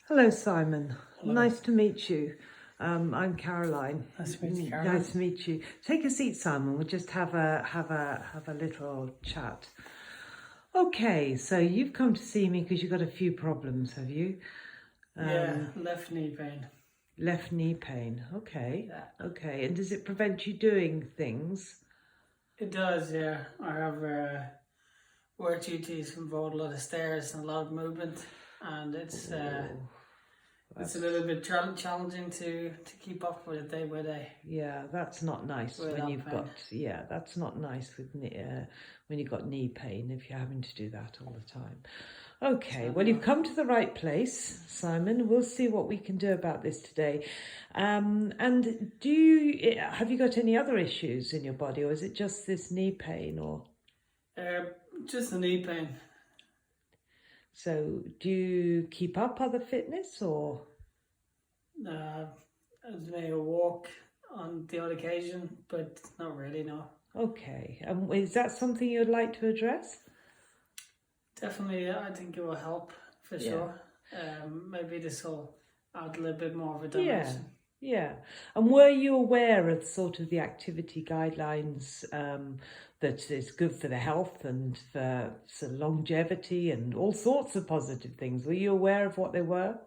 Hello, Simon. Hello. Nice to meet you. I'm Caroline. Nice to meet you, Caroline. Nice to meet you. Take a seat, Simon. We'll just have a little chat. Okay, so you've come to see me because you've got a few problems, have you? Yeah, left knee pain. Left knee pain. Okay. Yeah. Okay. And does it prevent you doing things? It does, yeah. I have work duties involve a lot of stairs and a lot of movement, and it's a little bit challenging to keep up with it day by day. Yeah, that's not nice when you've got, that's not nice with when you've got knee pain if you're having to do that all the time. Okay, well, you've come to the right place, Simon. We'll see what we can do about this today. And have you got any other issues in your body, or is it just this knee pain, or? Just the knee pain. So do you keep up other fitness, or? I may walk on the odd occasion, but not really, no. Okay, is that something you'd like to address? Definitely, I think it will help for sure. Maybe this will add a little bit more of a dimension. Yeah. And were you aware of sort of the activity guidelines that is good for the health and for sort of longevity and all sorts of positive things? Were you aware of what they were?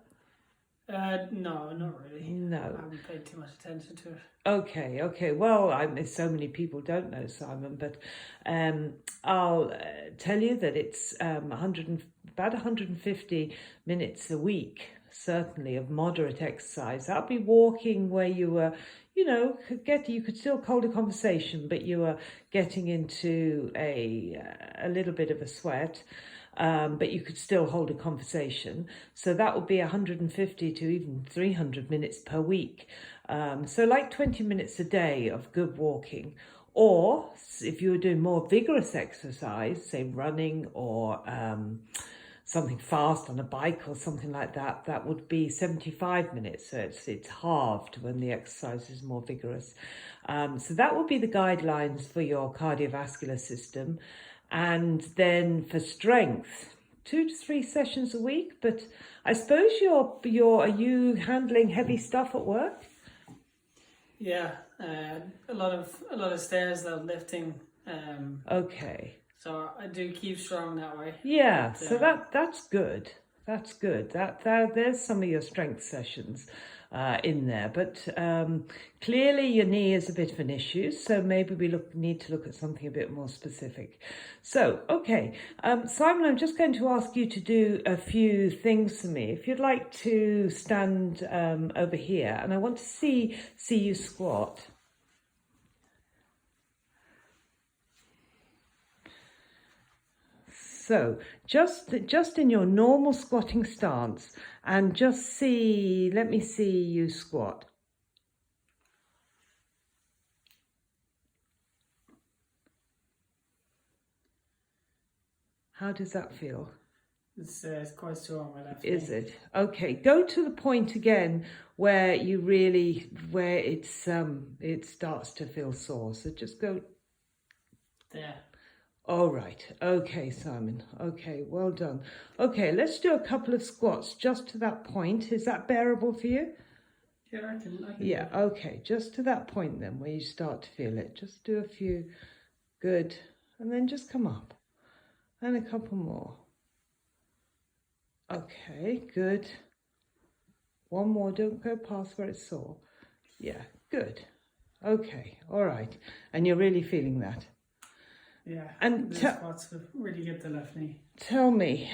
No, not really. No. I haven't paid too much attention to it. Okay. Well, so many people don't know, Simon, but I'll tell you that it's about 150 minutes a week, certainly, of moderate exercise. That'll be walking where you were, you could still hold a conversation, but you were getting into a little bit of a sweat. But you could still hold a conversation. So that would be 150 to even 300 minutes per week. So like 20 minutes a day of good walking. Or if you were doing more vigorous exercise, say running or something fast on a bike or something like that, that would be 75 minutes. So it's halved when the exercise is more vigorous. So that would be the guidelines for your cardiovascular system. And then for strength, 2 to 3 sessions a week. But I suppose are you handling heavy stuff at work? Yeah, a lot of stairs, though, lifting. Okay. So I do keep strong that way. Yeah, so that's good. That's good. There's some of your strength sessions in there, but clearly your knee is a bit of an issue, so maybe we need to look at something a bit more specific. So, okay, Simon, I'm just going to ask you to do a few things for me. If you'd like to stand over here, and I want to see you squat. So just in your normal squatting stance, and let me see you squat. How does that feel? It's quite sore on my left knee. Is knee. it? Okay, go to the point again where it starts to feel sore. So just go there. All right. Okay, Simon. Okay, well done. Okay, let's do a couple of squats just to that point. Is that bearable for you? Yeah, I can. Yeah, okay. Just to that point then, where you start to feel it. Just do a few. Good. And then just come up. And a couple more. Okay, good. One more. Don't go past where it's sore. Yeah, good. Okay, all right. And you're really feeling that? Yeah, and the squats will really get the left knee. Tell me,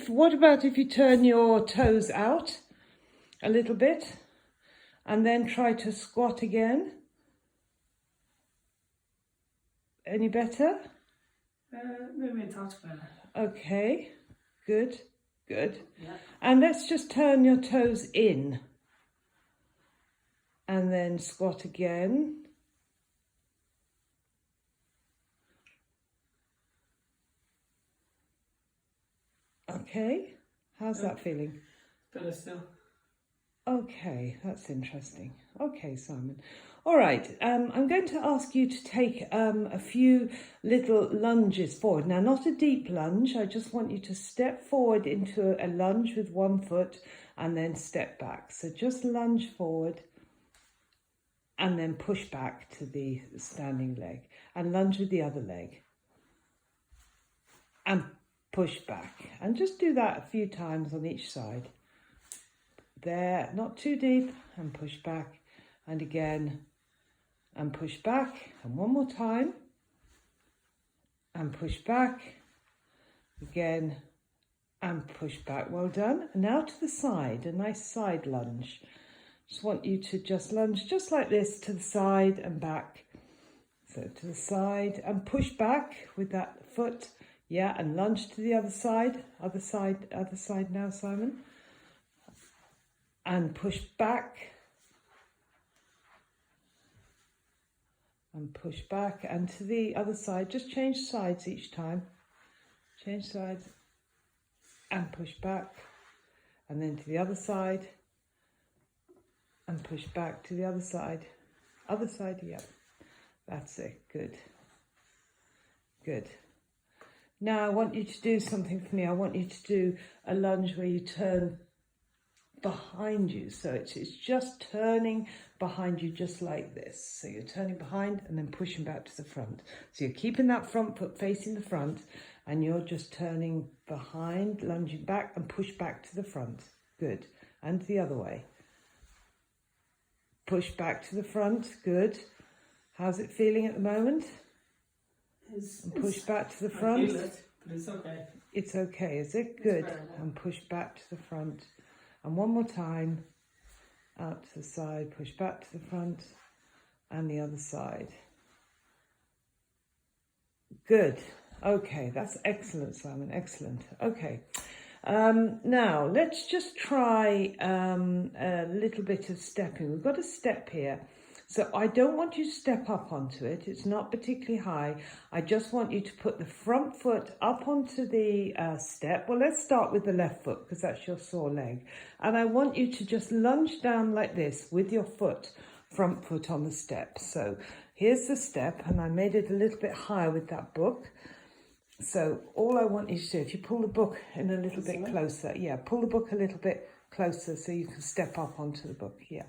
what about if you turn your toes out a little bit and then try to squat again? Any better? Maybe a touch better. Okay, good. Yeah. And let's just turn your toes in and then squat again. Okay, how's that feeling? Better still. Okay, that's interesting. Okay, Simon. All right, I'm going to ask you to take a few little lunges forward. Now, not a deep lunge. I just want you to step forward into a lunge with one foot and then step back. So just lunge forward and then push back to the standing leg and lunge with the other leg and push back. And just do that a few times on each side. There, not too deep, and push back, and again, and push back, and one more time, and push back, again, and push back. Well done. And now to the side, a nice side lunge. Just want you to just lunge just like this to the side and back. So to the side and push back with that foot. Yeah, and lunge to the other side now, Simon. And push back. And push back. And to the other side. Just change sides each time. Change sides. And push back. And then to the other side. And push back to the other side. Other side, yeah. That's it. Good. Good. Now I want you to do something for me. I want you to do a lunge where you turn behind you. So it's just turning behind you just like this. So you're turning behind and then pushing back to the front. So you're keeping that front foot facing the front and you're just turning behind, lunging back and push back to the front. Good. And the other way. Push back to the front. Good. How's it feeling at the moment? And push back to the front. I feel it, but it's okay. It's okay, is it? Good. And push back to the front. And one more time. Out to the side. Push back to the front. And the other side. Good. Okay, that's excellent, Simon. Excellent. Okay. Now, let's just try a little bit of stepping. We've got a step here. So I don't want you to step up onto it. It's not particularly high. I just want you to put the front foot up onto the step. Well, let's start with the left foot because that's your sore leg. And I want you to just lunge down like this with your foot, front foot on the step. So here's the step, and I made it a little bit higher with that book. So all I want you to do, if you pull the book in a little bit closer, yeah, pull the book a little bit closer so you can step up onto the book, yeah.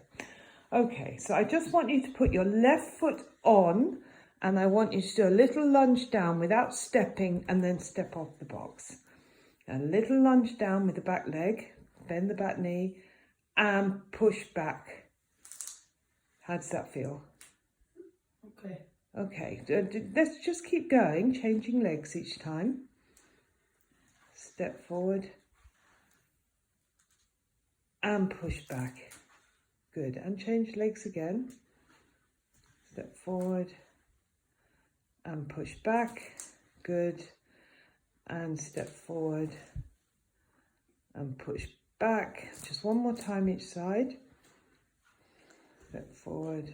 Okay, so I just want you to put your left foot on and I want you to do a little lunge down without stepping and then step off the box. A little lunge down with the back leg, bend the back knee and push back. How does that feel? Okay. Okay, let's just keep going, changing legs each time. Step forward and push back. Good, and change legs again. Step forward and push back. Good, and step forward and push back. Just one more time each side. Step forward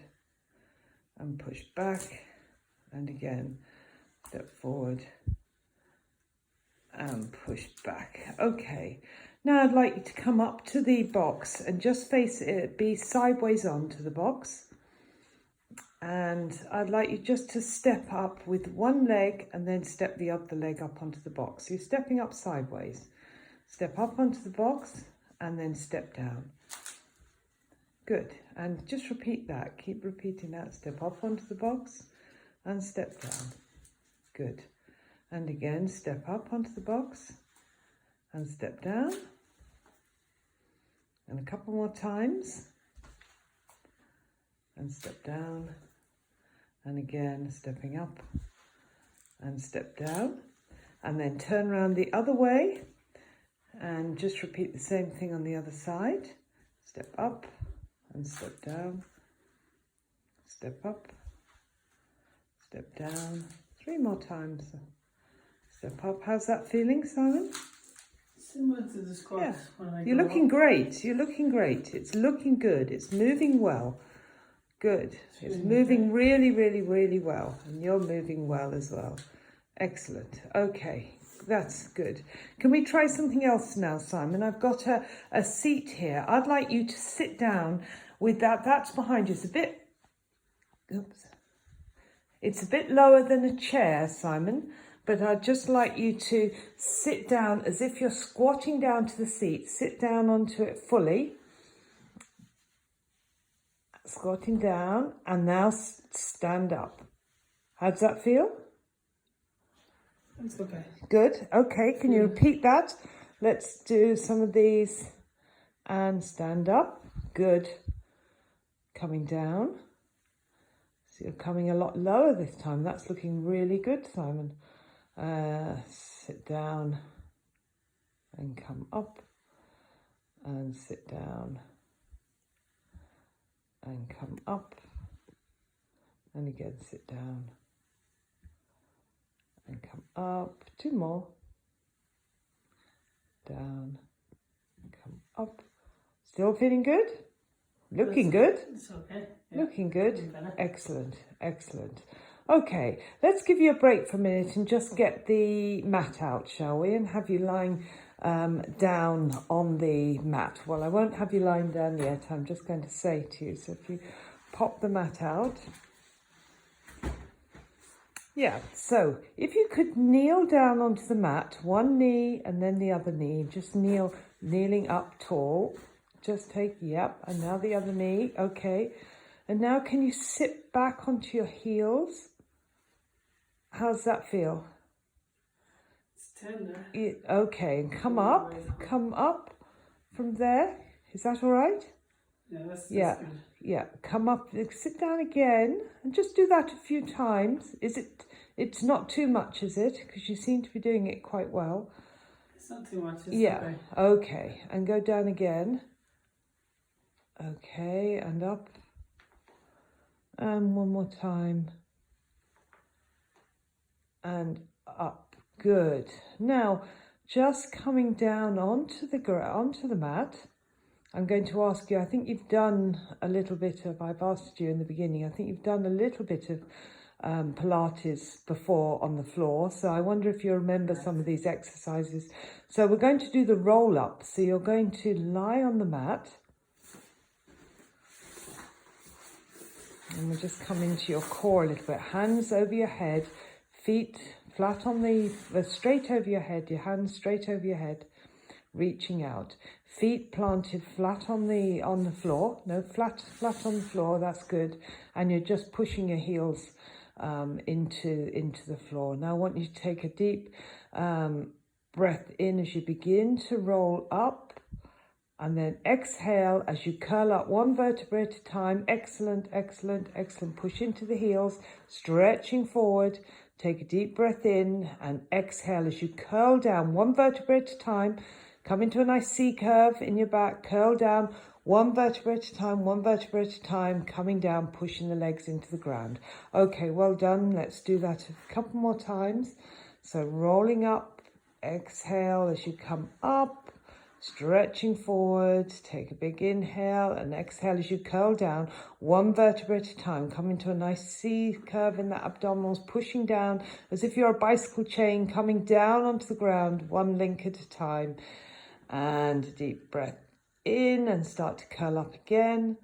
and push back, and again, step forward and push back. Okay, now I'd like you to come up to the box and just face it, be sideways onto the box. And I'd like you just to step up with one leg and then step the other leg up onto the box. So you're stepping up sideways. Step up onto the box and then step down. Good, and just repeat that. Keep repeating that. Step up onto the box and step down. Good. And again, step up onto the box and step down. And a couple more times. And step down. And again, stepping up and step down. And then turn around the other way and just repeat the same thing on the other side. Step up. And step down, step up, step down, 3 more times, step up. How's that feeling, Simon? Similar to the squats. Yeah. You're looking great, you're looking great. It's looking good, it's moving well. Good, it's moving really, really, really well. And you're moving well as well. Excellent. Okay, That's good. Can we try something else now, Simon? I've got a seat here. I'd like you to sit down with that. That's behind you. It's a bit lower than a chair, Simon, but I'd just like you to sit down as if you're squatting down to the seat. Sit down onto it fully. Squatting down, and now stand up. How does that feel? It's okay. Good. Okay, can you repeat that? Let's do some of these. And stand up. Good. Coming down. So you're coming a lot lower this time. That's looking really good, Simon. Sit down and come up. And sit down and come up. And again, sit down and come up. 2 more. Down, come up. Still feeling good? Looking good? It's okay. Yeah. Looking good? Excellent, excellent. Okay, let's give you a break for a minute and just get the mat out, shall we? And have you lying down on the mat. Well, I won't have you lying down yet. I'm just going to say to you. So if you pop the mat out. Yeah, so if you could kneel down onto the mat, one knee and then the other knee, just kneeling up tall. Just take, yep, and now the other knee, okay. And now can you sit back onto your heels? How's that feel? It's tender. Okay, and come up from there. Is that all right? Yeah, that's Yeah, good. yeah, come up, sit down again, and just do that a few times. It's not too much, is it? Because you seem to be doing it quite well. It's not too much, it's yeah, okay, and go down again. Okay, and up. And one more time. And up. Good. Now, just coming down onto the mat. I'm going to ask you, I think you've done a little bit of, I've asked you in the beginning, I think you've done a little bit of Pilates before on the floor. So I wonder if you remember some of these exercises. So we're going to do the roll up. So you're going to lie on the mat. And we'll just come into your core a little bit. Hands over your head, feet flat on straight over your head, your hands straight over your head, reaching out. Feet planted flat on the floor. No, flat on the floor, that's good. And you're just pushing your heels into the floor. Now I want you to take a deep breath in as you begin to roll up. And then exhale as you curl up one vertebra at a time. Excellent, excellent, excellent. Push into the heels, stretching forward. Take a deep breath in and exhale as you curl down one vertebra at a time. Come into a nice C curve in your back. Curl down one vertebra at a time, one vertebra at a time. Coming down, pushing the legs into the ground. Okay, well done. Let's do that a couple more times. So rolling up, exhale as you come up. Stretching forward, take a big inhale and exhale as you curl down, one vertebra at a time. Come into a nice C curve in the abdominals, pushing down as if you're a bicycle chain, coming down onto the ground, one link at a time. And a deep breath in and start to curl up again.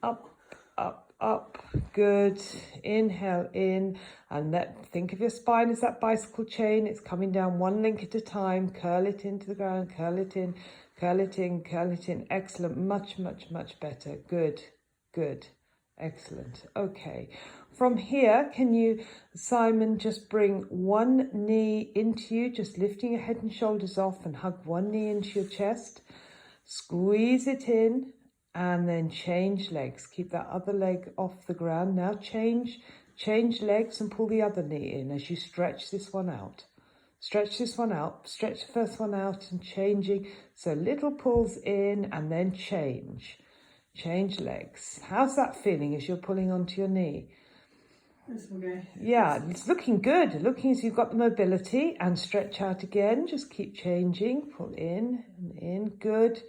Up, up, up. Good. Inhale in and think of your spine as that bicycle chain. It's coming down one link at a time. Curl it into the ground. Curl it in. Curl it in. Curl it in. Excellent. Much, much, much better. Good. Good. Excellent. Okay. From here, can you, Simon, just bring one knee into you, just lifting your head and shoulders off and hug one knee into your chest. Squeeze it in. And then change legs. Keep that other leg off the ground. Now change legs and pull the other knee in as you stretch this one out. Stretch this one out. Stretch the first one out and changing. So little pulls in and then change. Change legs. How's that feeling as you're pulling onto your knee? It's okay. Yeah, it's looking good. Looking as you've got the mobility and stretch out again. Just keep changing. Pull in and in. Good.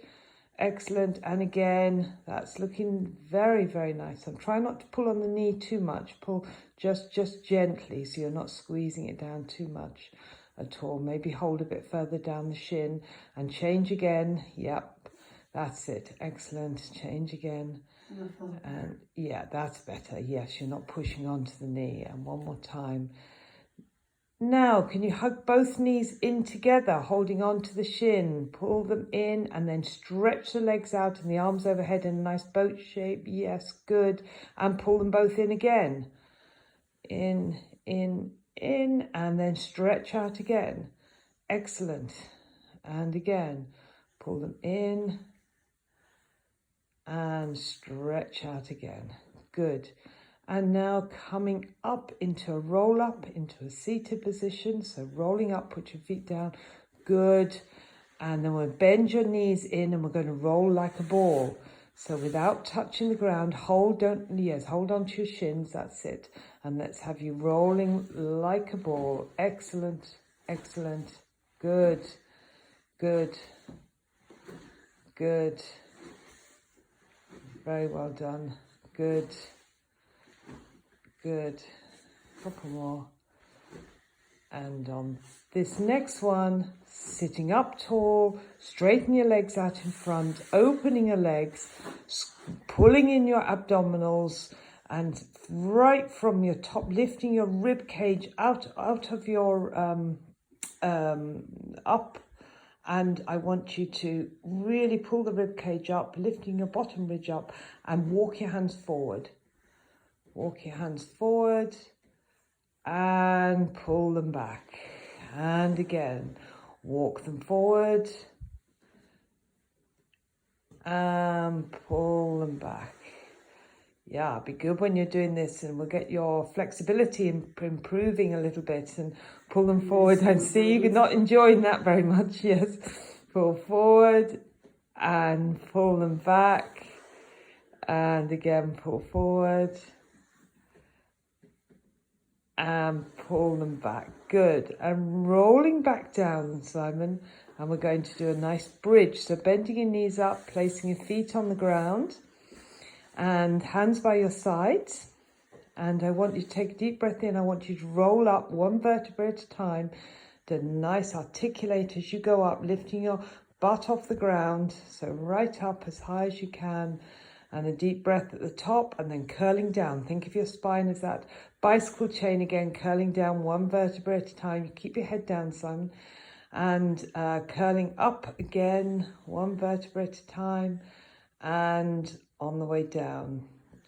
Excellent. And again, that's looking very, very nice. I'm trying not to pull on the knee too much. Pull just gently so you're not squeezing it down too much. at all. Maybe hold a bit further down the shin and change again. Yep, that's it. Excellent. Change again. And yeah, that's better. Yes, you're not pushing onto the knee. And one more time. Now, can you hug both knees in together, holding on to the shin? Pull them in and then stretch the legs out and the arms overhead in a nice boat shape. Yes, good. And pull them both in again. In, and then stretch out again. Excellent. And again, pull them in and stretch out again. Good. And now coming up into a roll up, into a seated position. So rolling up, put your feet down. Good. And then we'll bend your knees in and we're going to roll like a ball. So without touching the ground, hold on to your shins, that's it. And let's have you rolling like a ball. Excellent, excellent, good, good, good. Very well done, good, good. A couple more. And on this next one, sitting up tall, straighten your legs out in front, opening your legs, pulling in your abdominals, and right from your top, lifting your rib cage out of your up. And I want you to really pull the rib cage up, lifting your bottom ridge up, and walk your hands forward. Walk your hands forward and pull them back. And again, walk them forward and pull them back. Yeah, be good when you're doing this, and we'll get your flexibility improving a little bit, and pull them forward. And see, you're not enjoying that very much. Yes, pull forward and pull them back, and again pull forward and pull them back. Good. And rolling back down, Simon, and we're going to do a nice bridge. So bending your knees up, placing your feet on the ground and hands by your sides. And I want you to take a deep breath in. I want you to roll up one vertebra at a time. Do a nice articulate as you go up, lifting your butt off the ground. So right up as high as you can. And a deep breath at the top and then curling down. Think of your spine as that bicycle chain again, curling down one vertebra at a time. You keep your head down, Simon. And curling up again, one vertebra at a time. And on the way down.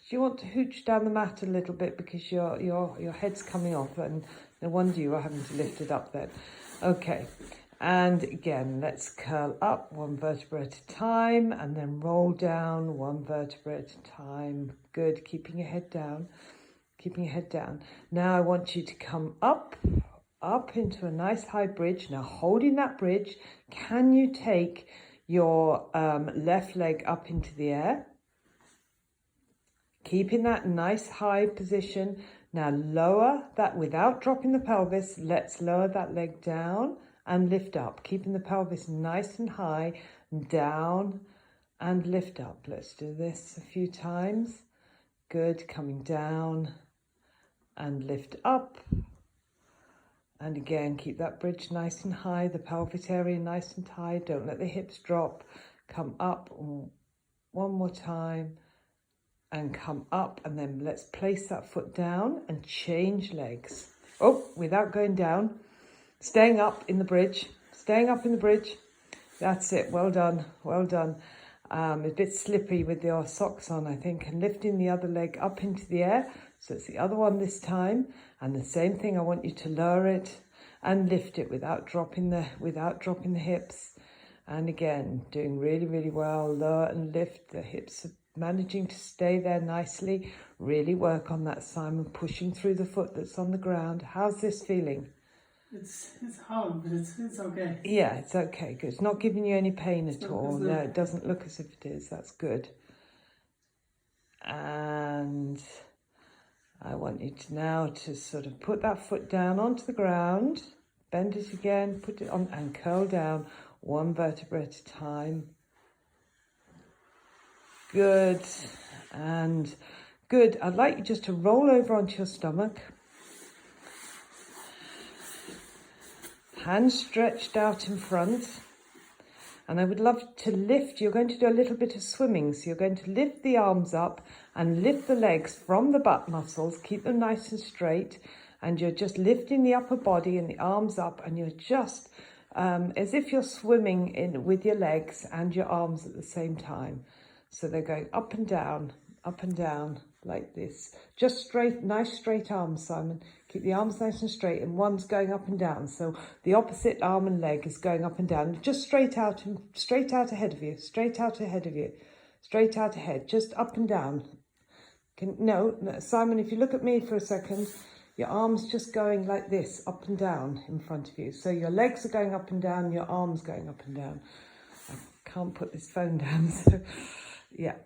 Do you want to hooch down the mat a little bit because your head's coming off, and no wonder you are having to lift it up then. Okay. And again, let's curl up one vertebra at a time and then roll down one vertebra at a time. Good, keeping your head down, keeping your head down. Now I want you to come up into a nice high bridge. Now holding that bridge, can you take your left leg up into the air? Keeping that nice high position. Now lower that without dropping the pelvis. Let's lower that leg down and lift up, keeping the pelvis nice and high, down and lift up. Let's do this a few times. Good, coming down and lift up. And again, keep that bridge nice and high, the pelvis area nice and high. Don't let the hips drop. Come up one more time and come up, and then let's place that foot down and change legs. Oh, without going down. Staying up in the bridge, staying up in the bridge. That's it, well done, well done. A bit slippy with your socks on, I think, and lifting the other leg up into the air. So it's the other one this time. And the same thing, I want you to lower it and lift it without dropping the hips. And again, doing really, really well. Lower and lift the hips, managing to stay there nicely. Really work on that, Simon, pushing through the foot that's on the ground. How's this feeling? It's hard, but it's okay. Yeah, it's okay. Good. It's not giving you any pain at all. No, it doesn't look as if it is. That's good. And I want you to now to sort of put that foot down onto the ground, bend it again, put it on and curl down one vertebra at a time. Good. And good. I'd like you just to roll over onto your stomach. hands stretched out in front. And I would love to lift, you're going to do a little bit of swimming. So you're going to lift the arms up and lift the legs from the butt muscles. Keep them nice and straight. And you're just lifting the upper body and the arms up. And you're just as if you're swimming in with your legs and your arms at the same time. So they're going up and down like this. Just straight, nice straight arms, Simon. Keep the arms nice and straight, and one's going up and down. So the opposite arm and leg is going up and down. Just straight out ahead of you. Straight out ahead of you. Straight out ahead. Just up and down. No, Simon, if you look at me for a second, your arms just going like this, up and down in front of you. So your legs are going up and down, your arms going up and down. I can't put this phone down, so yeah.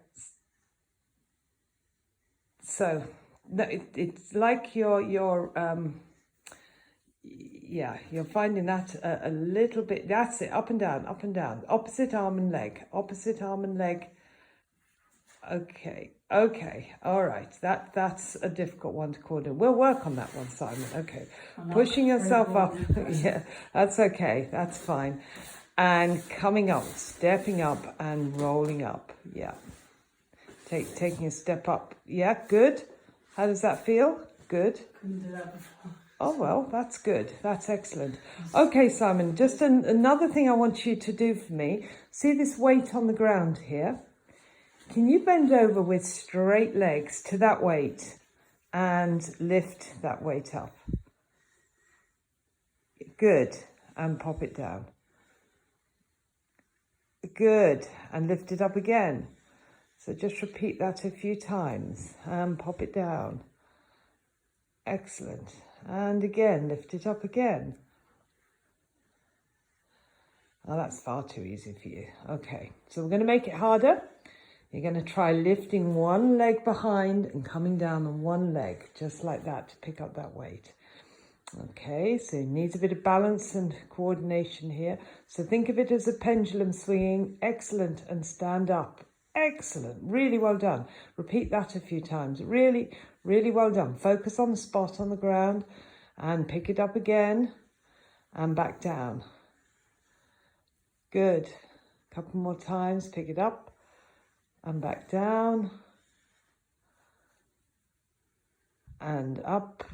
So no, it's like you're finding that a little bit. That's it, up and down, opposite arm and leg, Okay, all right. That's a difficult one to coordinate. We'll work on that one, Simon. Okay, pushing yourself up. Yeah, that's okay. That's fine. And coming up, stepping up and rolling up. Yeah. Taking a step up. Yeah, good. How does that feel? Good. Couldn't do that before. Oh, well, that's good. That's excellent. Okay, Simon, just another thing I want you to do for me. See this weight on the ground here? Can you bend over with straight legs to that weight and lift that weight up? Good. And pop it down. Good. And lift it up again. So just repeat that a few times and pop it down. Excellent. And again, lift it up again. Oh, that's far too easy for you. Okay, so we're going to make it harder. You're going to try lifting one leg behind and coming down on one leg, just like that, to pick up that weight. Okay, so it needs a bit of balance and coordination here. So think of it as a pendulum swinging. Excellent. And stand up. Excellent. Really well done. Repeat that a few times. Really, really well done. Focus on the spot on the ground and pick it up again and back down. Good. A couple more times. Pick it up and back down and up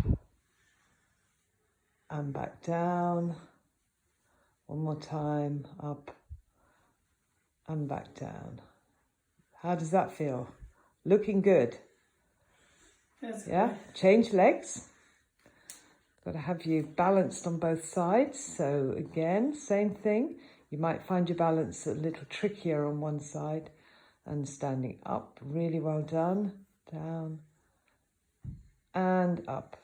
and back down. One more time. Up and back down. How does that feel? Looking good. That's yeah, good. Change legs. Got to have you balanced on both sides. So again, same thing. You might find your balance a little trickier on one side. And standing up, really well done. Down and up.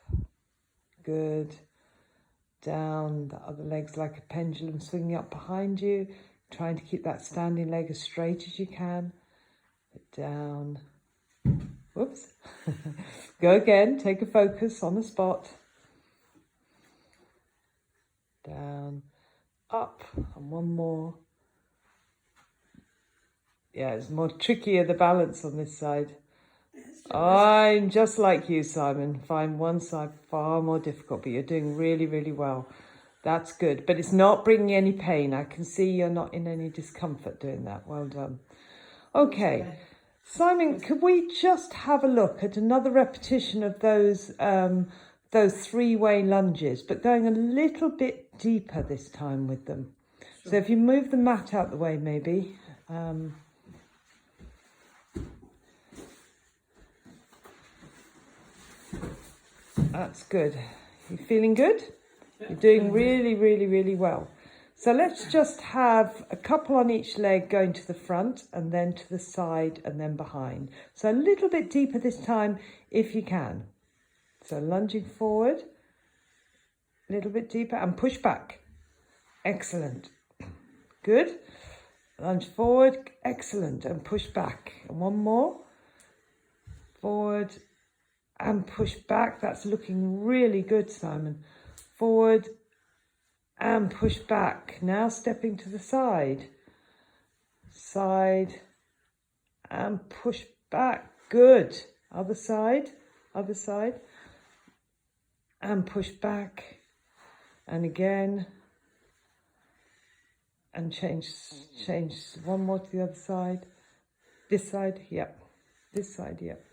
Good. Down, the other leg's like a pendulum swinging up behind you. Trying to keep that standing leg as straight as you can. Down. Whoops. Go again. Take a focus on the spot. Down. Up. And one more. Yeah, it's more trickier, the balance on this side. I'm just like you, Simon. Find one side far more difficult, but you're doing really, really well. That's good. But it's not bringing any pain. I can see you're not in any discomfort doing that. Well done. Okay. Simon, could we just have a look at another repetition of those three-way lunges, but going a little bit deeper this time with them? Sure. So if you move the mat out the way, maybe. That's good. You feeling good? You're doing really, really, really well. So let's just have a couple on each leg going to the front and then to the side and then behind. So a little bit deeper this time if you can. So lunging forward, a little bit deeper and push back. Excellent. Good. Lunge forward. Excellent. And push back. And one more. Forward and push back. That's looking really good, Simon. Forward and push back. Now stepping to the side. Side and push back. Good. Other side. Other side. And push back. And again. and change one more to the other side. This side, yep. This side, yep.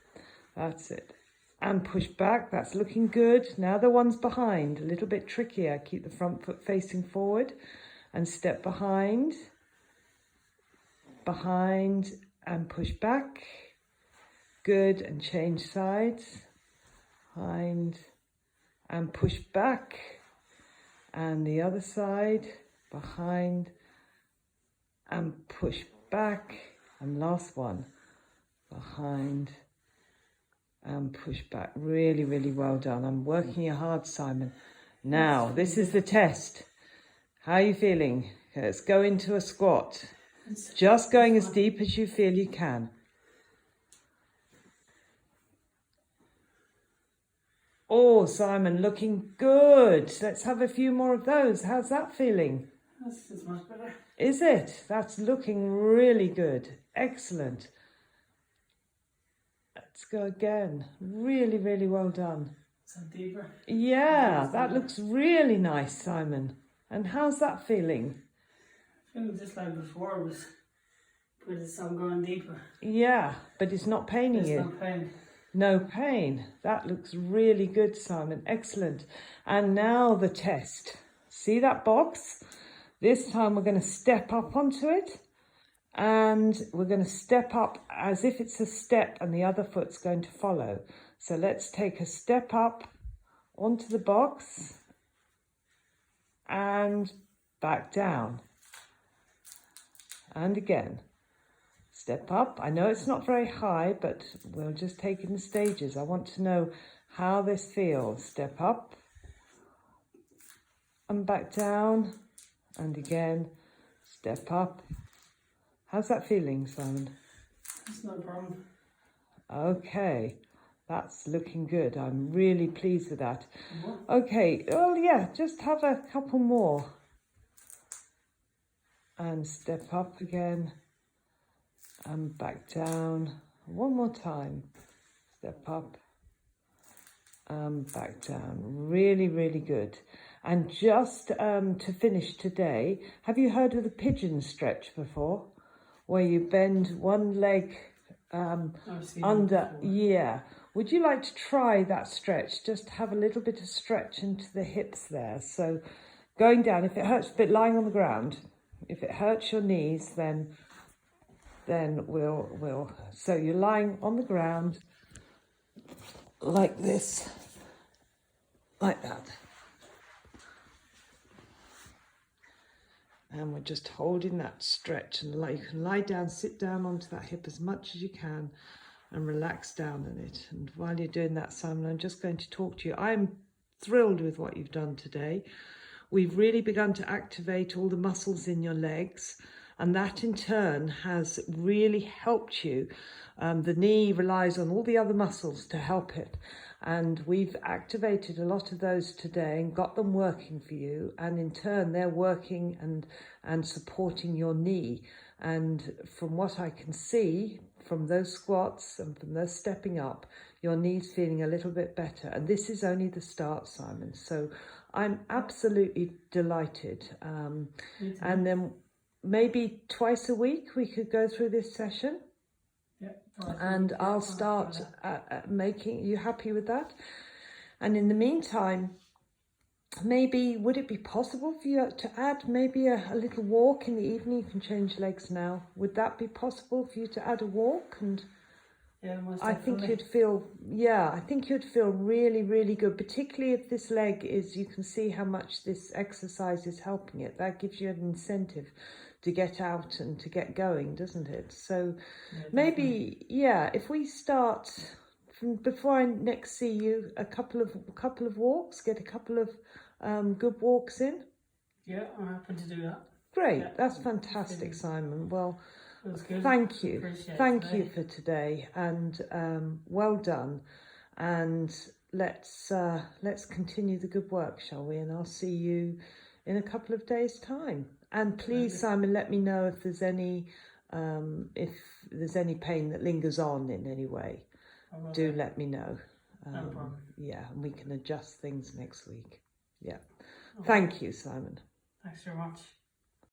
That's it. And push back, that's looking good. Now the ones behind, a little bit trickier. Keep the front foot facing forward and step behind, and push back. Good, and change sides. Behind and push back. And the other side, behind and push back. And last one, behind and push back. Really, really well done. I'm working you hard, Simon. Now, this is the test. How are you feeling? Okay, let's go into a squat. Just going as deep as you feel you can. Oh, Simon, looking good. Let's have a few more of those. How's that feeling? That's much better. Is it? That's looking really good. Excellent. Let's go again. Really, really well done. Some deeper. Yeah, that looks really nice, Simon. And how's that feeling? I feel just like before, but I'm going deeper. Yeah, but it's not paining you. It's not pain. No pain. That looks really good, Simon. Excellent. And now the test. See that box? This time we're going to step up onto it. And we're going to step up as if it's a step and the other foot's going to follow. So let's take a step up onto the box and back down. And again, step up. I know it's not very high, but we'll just take it in stages. I want to know how this feels. Step up and back down. And again, step up. How's that feeling, Simon? That's no problem. Okay, that's looking good. I'm really pleased with that. Okay, well, yeah, just have a couple more. And step up again. And back down. One more time. Step up. And back down. Really, really good. And just to finish today, have you heard of the pigeon stretch before? Where you bend one leg under, yeah. Would you like to try that stretch? Just have a little bit of stretch into the hips there. So going down, if it hurts a bit, lying on the ground. If it hurts your knees, then we'll. So you're lying on the ground like this, like that. And we're just holding that stretch, and you can lie down, sit down onto that hip as much as you can and relax down on it. And while you're doing that, Simon, I'm just going to talk to you. I'm thrilled with what you've done today. We've really begun to activate all the muscles in your legs, and that in turn has really helped you. The knee relies on all the other muscles to help it. And we've activated a lot of those today and got them working for you. And in turn, they're working and supporting your knee. And from what I can see, from those squats and from those stepping up, your knee's feeling a little bit better. And this is only the start, Simon. So I'm absolutely delighted. And then maybe twice a week we could go through this session. And I'll start making you happy with that. And in the meantime, maybe would it be possible for you to add maybe a little walk in the evening? You can change legs now. Would that be possible for you to add a walk? And yeah, most I think you'd feel, I think you'd feel really, really good, particularly if this leg is, you can see how much this exercise is helping it. That gives you an incentive to get out and to get going, doesn't it? So maybe, if we start from before I next see you, a couple of walks, get a couple of good walks in. Yeah, I'm happy to do that. Great, that's fantastic, Simon. Well, thank you for today, and well done. And let's continue the good work, shall we? And I'll see you in a couple of days' time. And please, Simon, let me know if there's any pain that lingers on in any way. Do let me know. No problem. Yeah, and we can adjust things next week. Yeah. Okay. Thank you, Simon. Thanks very much.